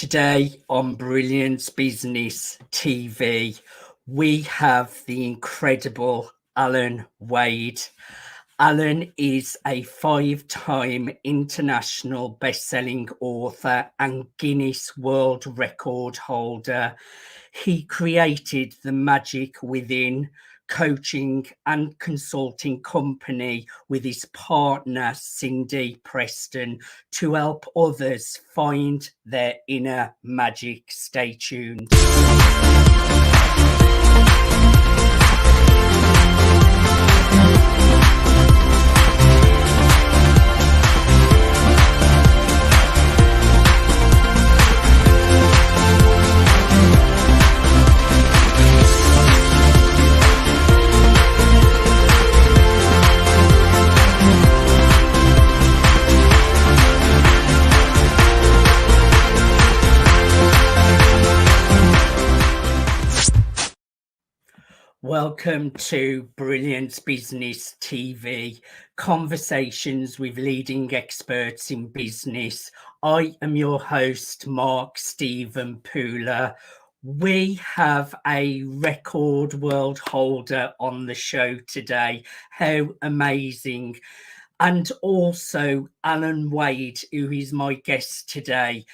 Today on Brilliance Business TV, we have the incredible Alan Wade. Alan is a 5-time international best-selling author and Guinness World Record holder. He created the Magic Within coaching and consulting company with his partner Cindy Preston to help others find their inner magic. Stay tuned. Welcome to Brilliance Business TV, conversations with leading experts in business. I am your host, Mark Stephen Pooler. We have a record world holder on the show today. How amazing. And also Alan Wade, who is my guest today.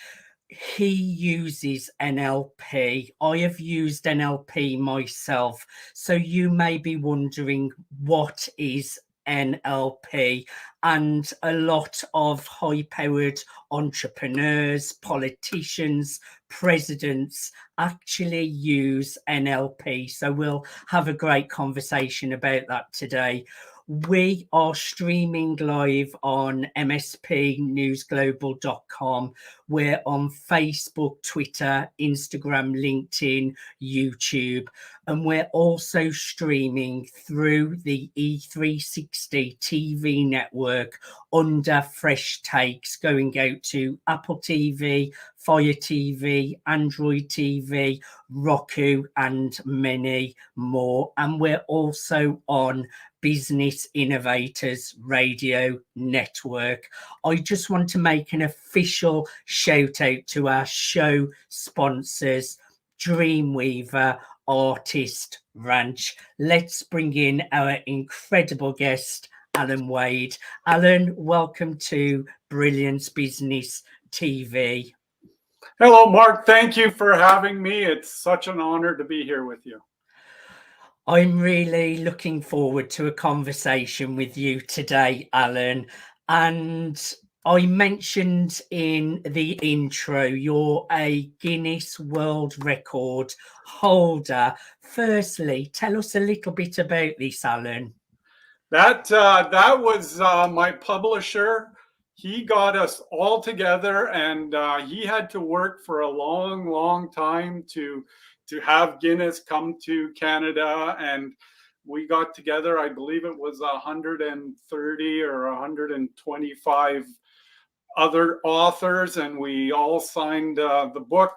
He uses NLP. I have used NLP myself. So you may be wondering, what is NLP? And a lot of high-powered entrepreneurs, politicians, presidents actually use NLP. So we'll have a great conversation about that today. We are streaming live on mspnewsglobal.com. We're on Facebook, Twitter, Instagram, LinkedIn, YouTube, and we're also streaming through the E360 TV network under Fresh Takes, going out to Apple TV, Fire TV, Android TV, Roku, and many more. And we're also on Business Innovators Radio Network. I just want to make an official shout out to our show sponsors, Dreamweaver Artist Ranch. Let's bring in our incredible guest, Alan Wade. Alan, welcome to Brilliance Business TV. Hello, Mark. Thank you for having me. It's such an honor to be here with you. I'm really looking forward to a conversation with you today, Alan. And I mentioned in the intro, you're a Guinness World Record holder. Firstly, tell us a little bit about this, Alan. That was my publisher. He got us all together, and he had to work for a long time to have Guinness come to Canada, and we got together. I believe it was 130 or 125 other authors, and we all signed the book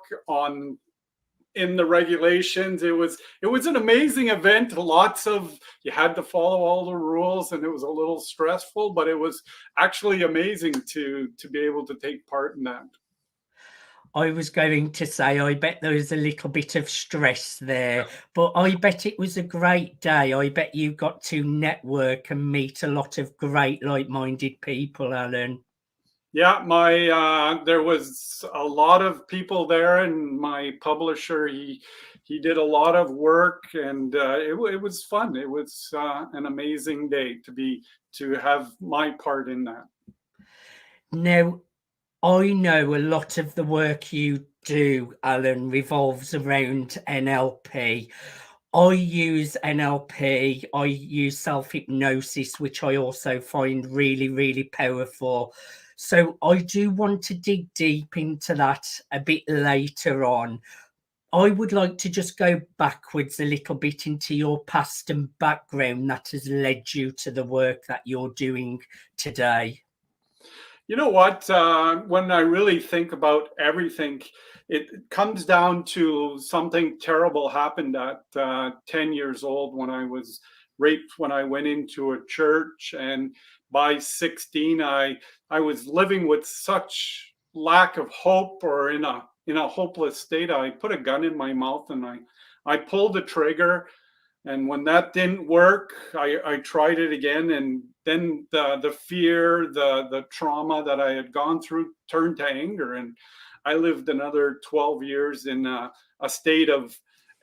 in the regulations. It was an amazing event. You had to follow all the rules, and it was a little stressful, but it was actually amazing to be able to take part in that. I was going to say, I bet there was a little bit of stress there, but I bet it was a great day. I bet you got to network and meet a lot of great like-minded people, Alan. Yeah, there was a lot of people there, and my publisher, he did a lot of work, and it was fun. It was an amazing day to have my part in that. Now, I know a lot of the work you do, Alan, revolves around NLP. I use NLP. I use self-hypnosis, which I also find really powerful. So I do want to dig deep into that a bit later on. I would like to just go backwards a little bit into your past and background that has led you to the work that you're doing today. You know what? When I really think about everything, it comes down to something terrible happened at 10 years old when I was raped when I went into a church. And by 16, I was living with such lack of hope, or in a in a hopeless state, I put a gun in my mouth and I pulled the trigger. And when that didn't work, I tried it again. And then the fear, the trauma that I had gone through turned to anger. And I lived another 12 years in a state of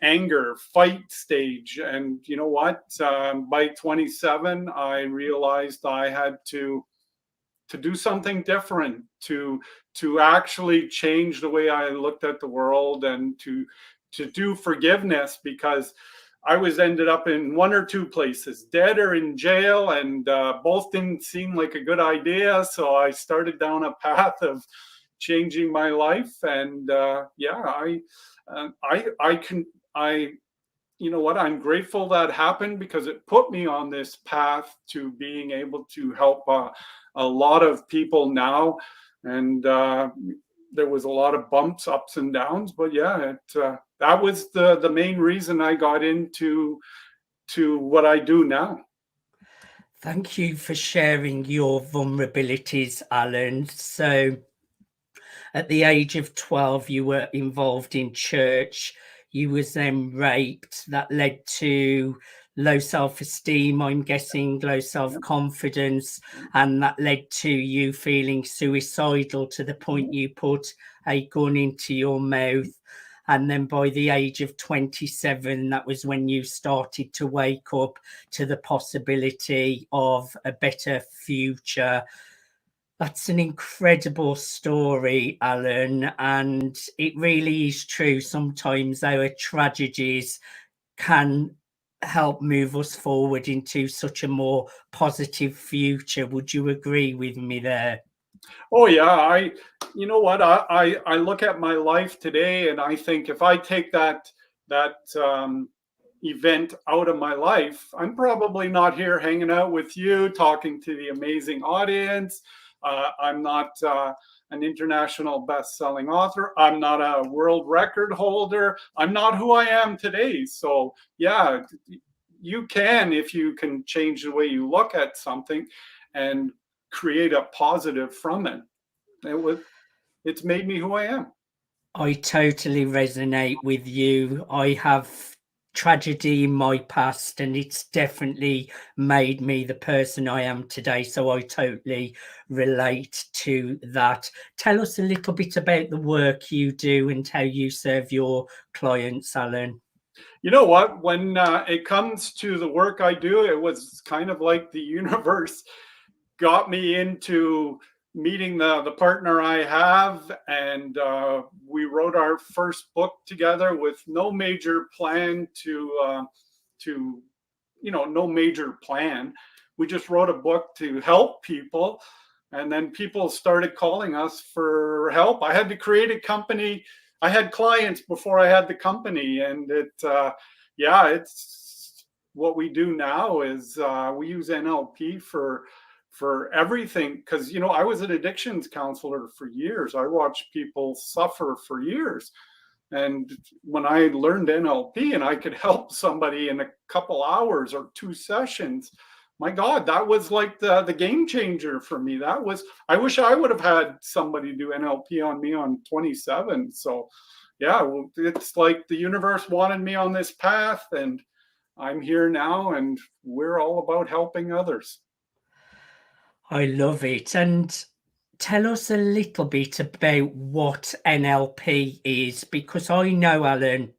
anger, fight stage. And you know what? By 27, I realized I had to do something different, to actually change the way I looked at the world, and to do forgiveness, because I was ended up in one or two places, dead or in jail, and both didn't seem like a good idea. So I started down a path of changing my life, and I you know what, I'm grateful that happened, because it put me on this path to being able to help a lot of people now. And there was a lot of bumps, ups and downs, but yeah, that was the main reason I got into what I do now. Thank you for sharing your vulnerabilities, Alan. So, at the age of 12, you were involved in church. You was then raped. That led to low self-esteem, I'm guessing, low self-confidence, and that led to you feeling suicidal to the point you put a gun into your mouth. And then by the age of 27, that was when you started to wake up to the possibility of a better future. That's an incredible story, Alan, and it really is true. Sometimes our tragedies can help move us forward into such a more positive future. Would you agree with me there? Oh yeah, you know what, I look at my life today and I think, if I take that event out of my life, I'm probably not here hanging out with you, talking to the amazing audience. I'm not an international best-selling author. I'm not a world record holder. I'm not who I am today. So yeah, you can, if you can change the way you look at something and create a positive from it. It's made me who I am. I totally resonate with you. I have tragedy in my past, and it's definitely made me the person I am today. So I totally relate to that. Tell us a little bit about the work you do and how you serve your clients, Alan. You know what? When it comes to the work I do, it was kind of like the universe got me into meeting the partner I have, and we wrote our first book together with no major plan to no major plan. We just wrote a book to help people, and then people started calling us for help. I had to create a company. I had clients before I had the company, and it's what we do now is we use NLP for everything, because I was an addictions counselor for years. I watched people suffer for years, and when I learned NLP and I could help somebody in a couple hours or 2 sessions, my God, that was like the game changer for me. I wish I would have had somebody do NLP on me on 27. So yeah, it's like the universe wanted me on this path, and I'm here now, and we're all about helping others. I love it. And tell us a little bit about what NLP is, because I know, Alan,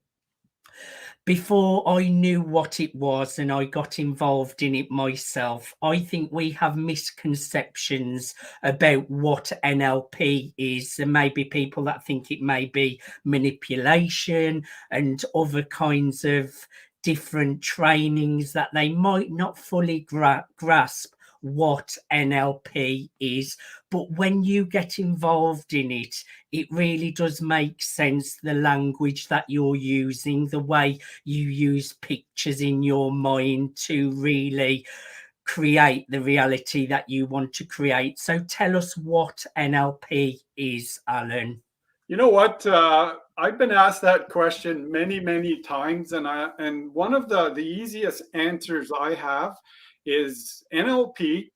before I knew what it was and I got involved in it myself, I think we have misconceptions about what NLP is. There may be people that think it may be manipulation and other kinds of different trainings that they might not fully grasp what NLP is. But when you get involved in it, it really does make sense. The language that you're using, the way you use pictures in your mind to really create the reality that you want to create. So tell us what NLP is, Alan. You know what? I've been asked that question many, many times, and one of the easiest answers I have is NLP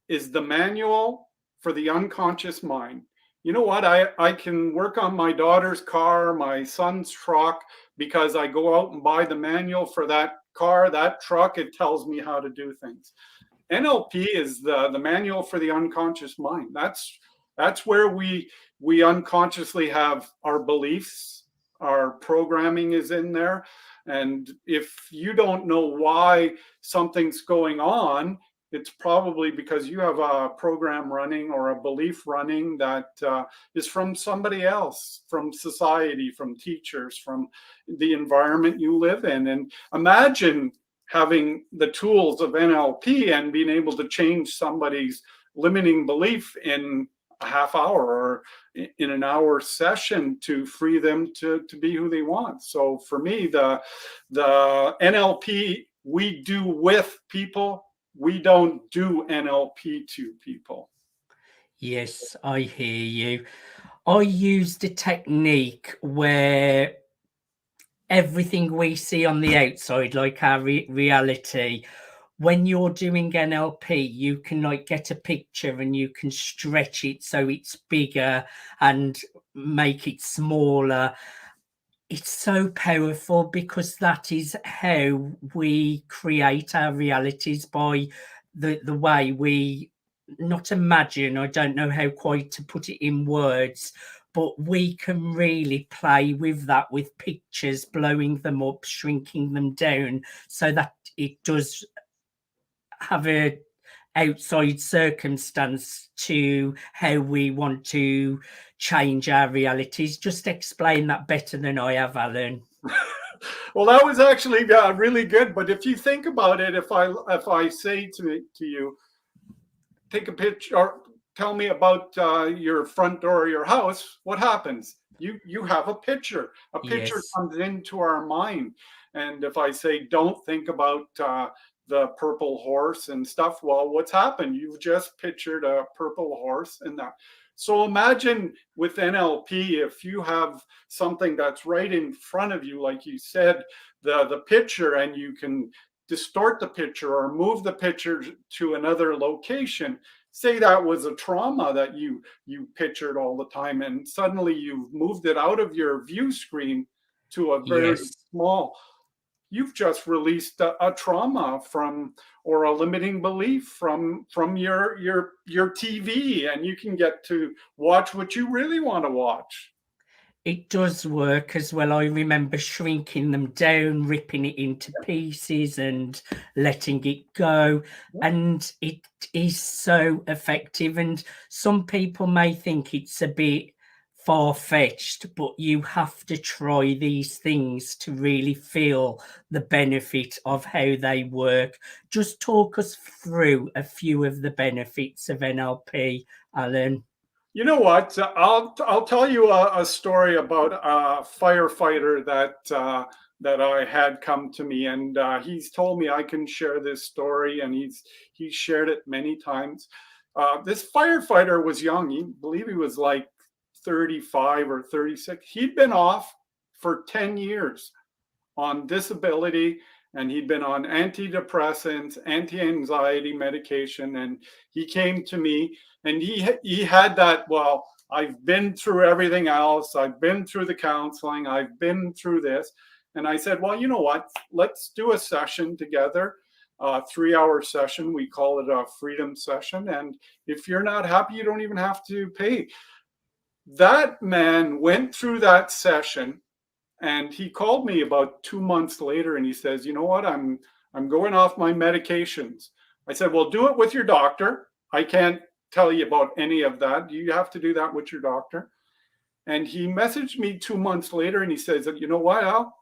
is the manual for the unconscious mind. you know what, I can work on my daughter's car, my son's truck, because I go out and buy the manual for that car, that truck. It tells me how to do things. NLP is the manual for the unconscious mind. That's where we unconsciously have our beliefs, our programming is in there. And if you don't know why something's going on, it's probably because you have a program running or a belief running that is from somebody else, from society, from teachers, from the environment you live in. And imagine having the tools of NLP and being able to change somebody's limiting belief in a half hour or in an hour session to free them to be who they want. So for me, the NLP we do with people, we don't do NLP to people. Yes, I hear you. I used a technique where everything we see on the outside, like our reality, when you're doing NLP, you can like get a picture and you can stretch it so it's bigger and make it smaller. It's so powerful because that is how we create our realities, by the way we not imagine, I don't know how quite to put it in words, but we can really play with that, with pictures, blowing them up, shrinking them down so that it does have a outside circumstance to how we want to change our realities. Just explain that better than I have, Alan. Well, that was actually really good. But if you think about it, if I say to you, take a picture or tell me about your front door of your house, what happens? You have a picture. A picture Yes. comes into our mind. And if I say, don't think about the purple horse and stuff, well, what's happened? You've just pictured a purple horse and that. So imagine with NLP, if you have something that's right in front of you, like you said, the picture, and you can distort the picture or move the picture to another location. Say that was a trauma that you pictured all the time, and suddenly you've moved it out of your view screen to a very Yes. small. You've just released a trauma from, or a limiting belief from your TV, and you can get to watch what you really want to watch. It does work as well. I remember shrinking them down, ripping it into pieces and letting it go. And it is so effective. And some people may think it's a bit far-fetched, but you have to try these things to really feel the benefit of how they work. Just talk us through a few of the benefits of NLP, Alan. You know what? I'll tell you a story about a firefighter that I had come to me, and he's told me I can share this story, and he's shared it many times. This firefighter was young. He believe he was like 35 or 36. He'd been off for 10 years on disability, and he'd been on antidepressants, anti-anxiety medication, and he came to me, and he had that, well, I've been through everything else, I've been through the counseling, I've been through this. And I said, well, you know what, let's do a session together, a 3-hour session. We call it a freedom session, and if you're not happy, you don't even have to pay. That man went through that session, and he called me about 2 months later, and he says, you know what, I'm going off my medications. I said, well, do it with your doctor. I can't tell you about any of that. You have to do that with your doctor. And he messaged me 2 months later, and he says, you know what, Al,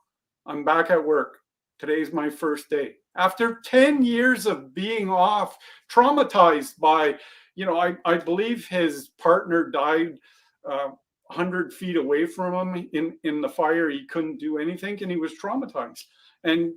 I'm back at work. Today's my first day. After 10 years of being off, traumatized by, I believe his partner died 100 feet away from him in the fire. He couldn't do anything, and he was traumatized. And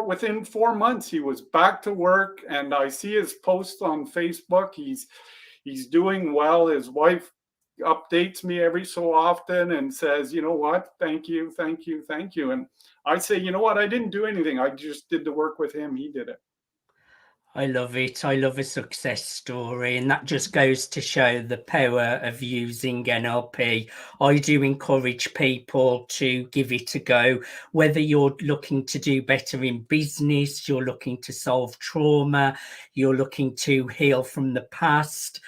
within 4 months, he was back to work. And I see his posts on Facebook. He's doing well. His wife updates me every so often and says, you know what, thank you, thank you, thank you. And I say, you know what, I didn't do anything. I just did the work with him. He did it. I love it. I love a success story, and that just goes to show the power of using NLP. I do encourage people to give it a go, whether you're looking to do better in business, you're looking to solve trauma, you're looking to heal from the past.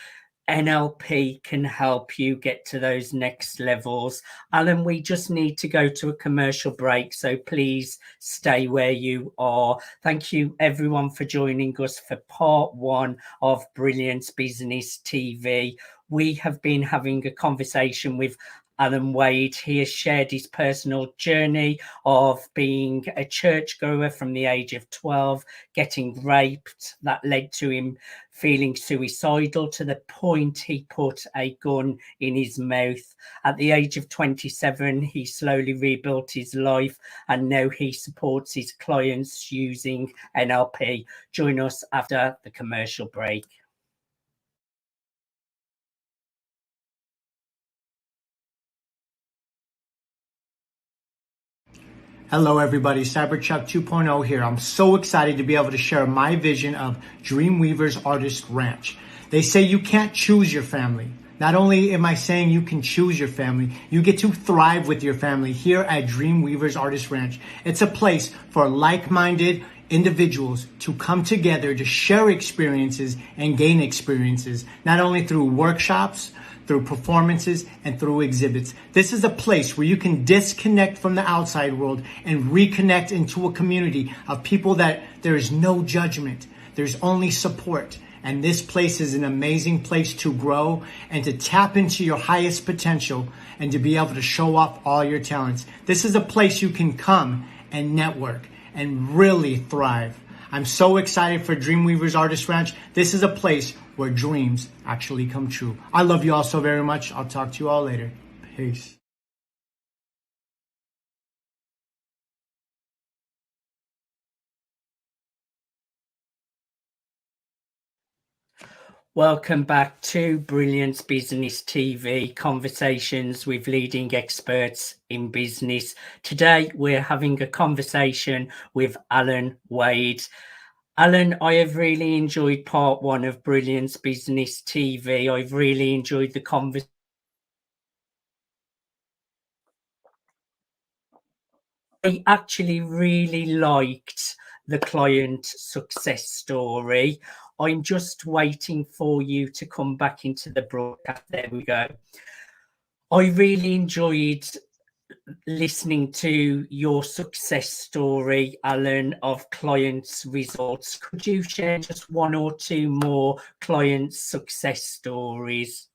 NLP can help you get to those next levels. Alan, we just need to go to a commercial break, so please stay where you are. Thank you, everyone, for joining us for part one of Brilliance Business TV. We have been having a conversation with Alan Wade. He has shared his personal journey of being a churchgoer from the age of 12, getting raped. That led to him feeling suicidal to the point he put a gun in his mouth. At the age of 27, he slowly rebuilt his life, and now he supports his clients using NLP. Join us after the commercial break. Hello everybody, Cyberchuck 2.0 here. I'm so excited to be able to share my vision of Dreamweaver's Artist Ranch. They say you can't choose your family. Not only am I saying you can choose your family, you get to thrive with your family here at Dreamweaver's Artist Ranch. It's a place for like-minded individuals to come together to share experiences and gain experiences, not only through workshops, through performances, and through exhibits. This is a place where you can disconnect from the outside world and reconnect into a community of people that there is no judgment. There's only support. And this place is an amazing place to grow and to tap into your highest potential and to be able to show off all your talents. This is a place you can come and network and really thrive. I'm so excited for Dreamweaver's Artist Ranch. This is a place where dreams actually come true. I love you all so very much. I'll talk to you all later. Peace. Welcome back to Brilliance Business TV, conversations with leading experts in business. Today, we're having a conversation with Alan Wade. Alan, I have really enjoyed part one of Brilliance Business TV. I've really enjoyed the conversation. I actually really liked the client success story. I'm just waiting for you to come back into the broadcast. There we go. I really enjoyed listening to your success story, Alan, of clients' results. Could you share just one or two more clients' success stories?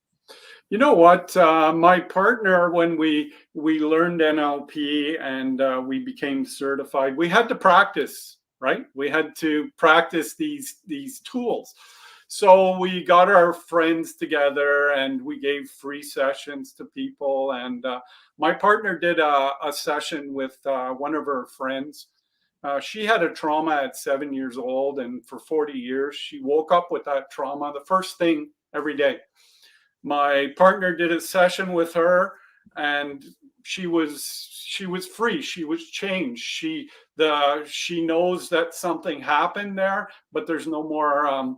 You know what? My partner, when we learned NLP and we became certified, we had to practice, right? We had to practice these tools. So we got our friends together and we gave free sessions to people. And my partner did a session with one of her friends. She had a trauma at 7 years old, and for 40 years, she woke up with that trauma the first thing every day. My partner did a session with her, and she was free. She was changed. She knows that something happened there, but there's no more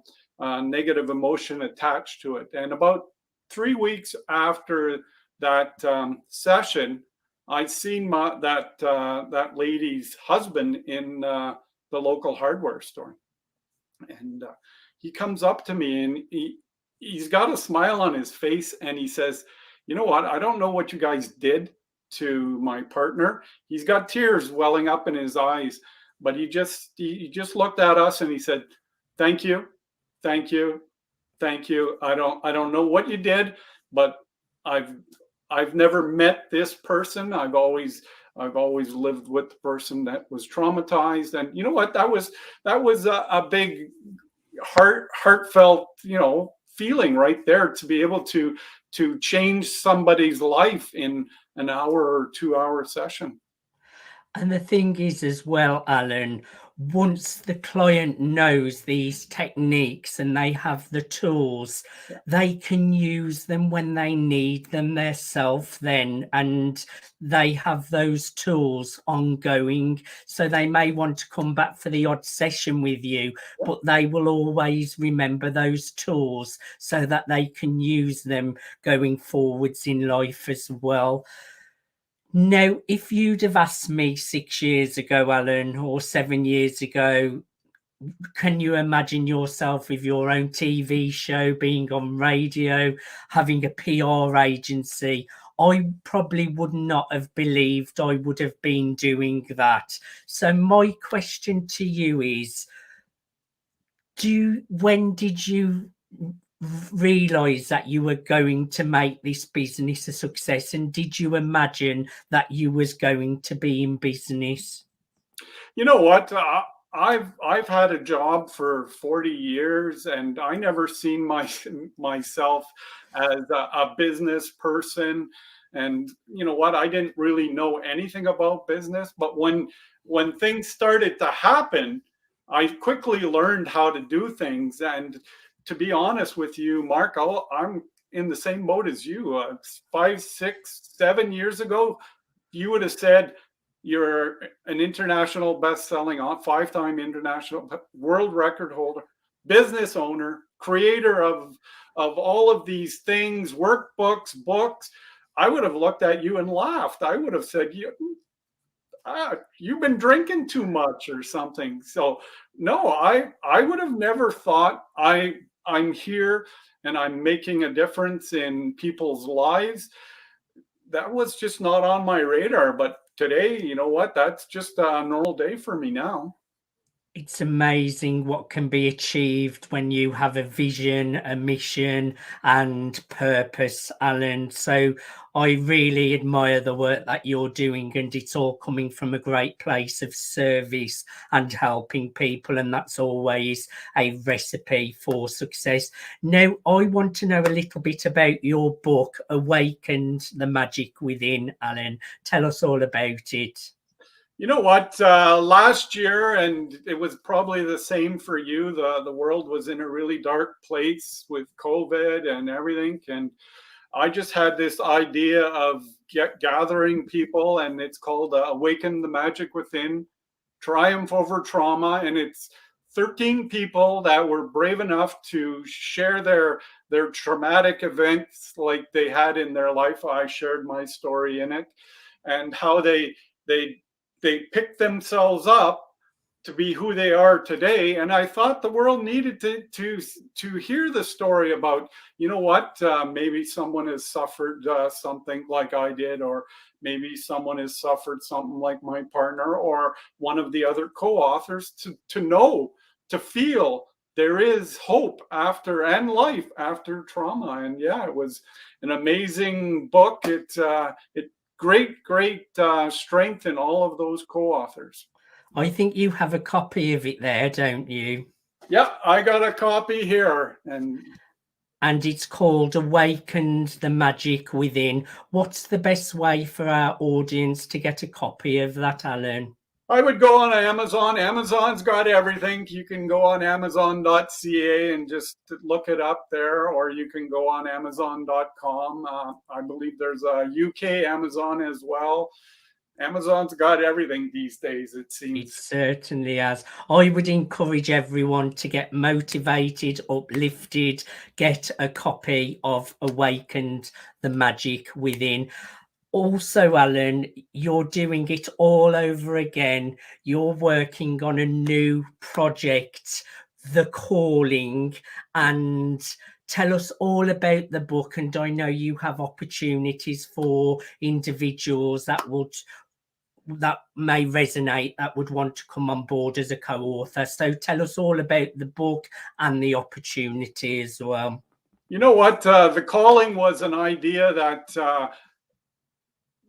negative emotion attached to it. And about 3 weeks after that session, I seen that lady's husband in the local hardware store, and he comes up to me and he's got a smile on his face and he says, "You know what? I don't know what you guys did to my partner." He's got tears welling up in his eyes, but he just looked at us and he said, "Thank you, thank you, thank you. I don't know what you did, but I've never met this person. I've always lived with the person that was traumatized." And you know what? That was a big heartfelt, feeling right there, to be able to change somebody's life in an hour or 2 hour session. And the thing is as well, Alan, once the client knows these techniques and they have the tools, they can use them when they need them themselves then, and they have those tools ongoing. So they may want to come back for the odd session with you, but they will always remember those tools so that they can use them going forwards in life as well. Now, if you'd have asked me 6 years ago, Alan, or 7 years ago, can you imagine yourself with your own TV show, being on radio, having a PR agency? I probably would not have believed I would have been doing that. So my question to you is, when did you realize that you were going to make this business a success, and did you imagine that you was going to be in business? You know what? I've had a job for 40 years, and I never seen myself as a business person. And you know what? I didn't really know anything about business, but when things started to happen, I quickly learned how to do things. And to be honest with you, Mark, I'm in the same boat as you. 5, 6, 7 years ago, you would have said you're an international best-selling, 5-time international world record holder, business owner, creator of all of these things, workbooks, books. I would have looked at you and laughed. I would have said, you've been drinking too much or something. So no, I would have never thought I'm here and I'm making a difference in people's lives. That was just not on my radar. But today, you know what? That's just a normal day for me now. It's amazing what can be achieved when you have a vision, a mission, and purpose, Alan. So I really admire the work that you're doing, and it's all coming from a great place of service and helping people, and that's always a recipe for success. Now, I want to know a little bit about your book, Awaken the Magic Within, Alan. Tell us all about it. You know what? Last year, and it was probably the same for you, the world was in a really dark place with COVID and everything. And I just had this idea of gathering people, and it's called Awaken the Magic Within, Triumph Over Trauma. And it's 13 people that were brave enough to share their traumatic events like they had in their life. I shared my story in it, and how they picked themselves up to be who they are today. And I thought the world needed to hear the story about, you know what, maybe someone has suffered something like I did, or maybe someone has suffered something like my partner or one of the other co-authors, to know, to feel there is hope after, and life after trauma. And yeah, it was an amazing book. It great strength in all of those co-authors. I think you have a copy of it there, don't you? Yeah, I got a copy here, and it's called Awakened the Magic Within. What's the best way for our audience to get a copy of that, Alan? I would go on Amazon. Amazon's got everything. You can go on amazon.ca and just look it up there, or you can go on amazon.com. I believe there's a UK Amazon as well. Amazon's got everything these days, it seems. It certainly has. I would encourage everyone to get motivated, uplifted, get a copy of Awakened the Magic Within. Also, Alan, you're doing it all over again. You're working on a new project, The Calling, and tell us all about the book. And I know you have opportunities for individuals that may resonate, that would want to come on board as a co-author. So tell us all about the book and the opportunity as well. You know what? The Calling was an idea that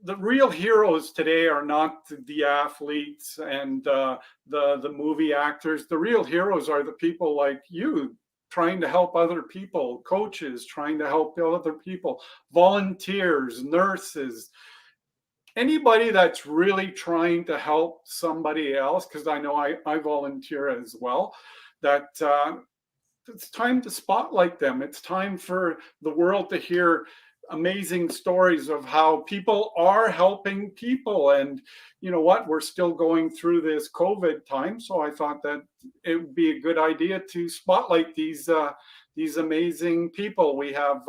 the real heroes today are not the athletes and the movie actors. The real heroes are the people like you, trying to help other people, coaches trying to help other people, volunteers, nurses, anybody that's really trying to help somebody else, because I know I volunteer as well, that it's time to spotlight them. It's time for the world to hear amazing stories of how people are helping people. And you know what? We're still going through this COVID time, so I thought that it would be a good idea to spotlight these amazing people. We have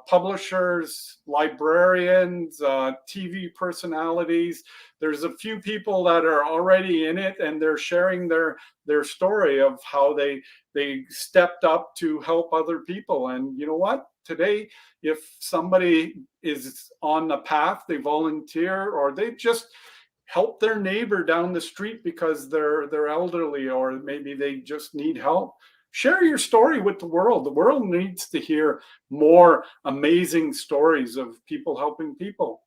publishers, librarians, TV personalities. There's a few people that are already in it, and they're sharing their story of how they stepped up to help other people. And you know what? Today, if somebody is on the path, they volunteer, or they just help their neighbor down the street because they're elderly, or maybe they just need help. Share your story with the world. The world needs to hear more amazing stories of people helping people.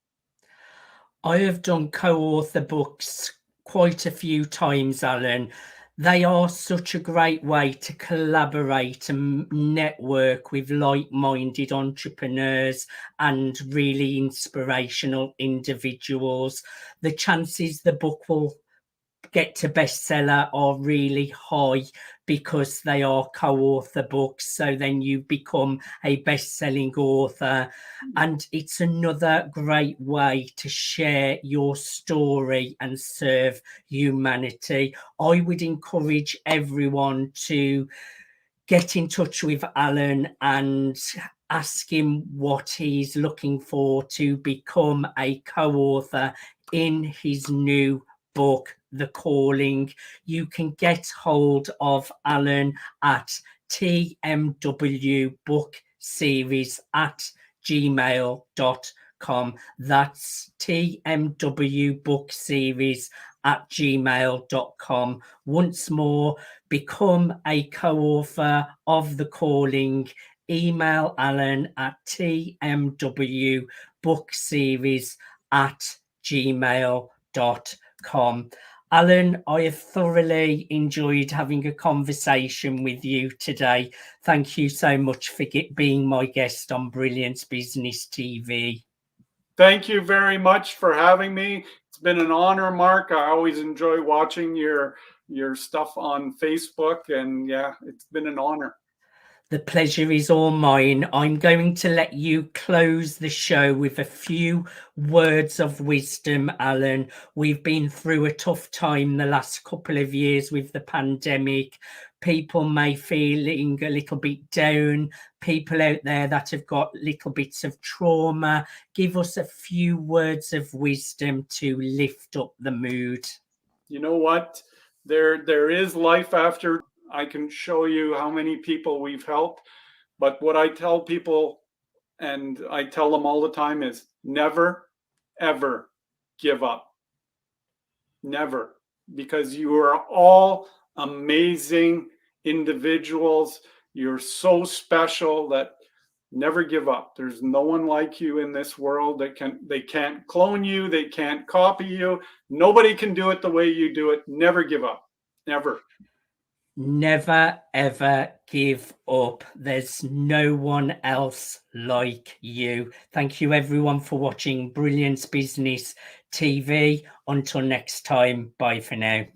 I have done co-author books quite a few times, Alan. They are such a great way to collaborate and network with like-minded entrepreneurs and really inspirational individuals. The chances the book will get to bestseller are really high because they are co-author books. So then you become a best-selling author, and it's another great way to share your story and serve humanity. I would encourage everyone to get in touch with Alan and ask him what he's looking for to become a co-author in his new book, The Calling. You can get hold of Alan at tmwbookseries@gmail.com. That's tmwbookseries@gmail.com. Once more, become a co-author of The Calling. Email Alan at tmwbookseries@gmail.com. Alan, I have thoroughly enjoyed having a conversation with you today. Thank you so much for being my guest on Brilliance Business TV. Thank you very much for having me. It's been an honor, Mark. I always enjoy watching your stuff on Facebook, and yeah, it's been an honor. The pleasure is all mine. I'm going to let you close the show with a few words of wisdom, Alan. We've been through a tough time the last couple of years with the pandemic. People may feeling a little bit down. People out there that have got little bits of trauma. Give us a few words of wisdom to lift up the mood. You know what? There is life after. I can show you how many people we've helped. But what I tell people, and I tell them all the time, is never, ever give up. Never. Because you are all amazing individuals. You're so special that never give up. There's no one like you in this world. They can't clone you. They can't copy you. Nobody can do it the way you do it. Never give up. Never. Never, ever give up. There's no one else like you. Thank you, everyone, for watching Brilliance Business TV. Until next time, bye for now.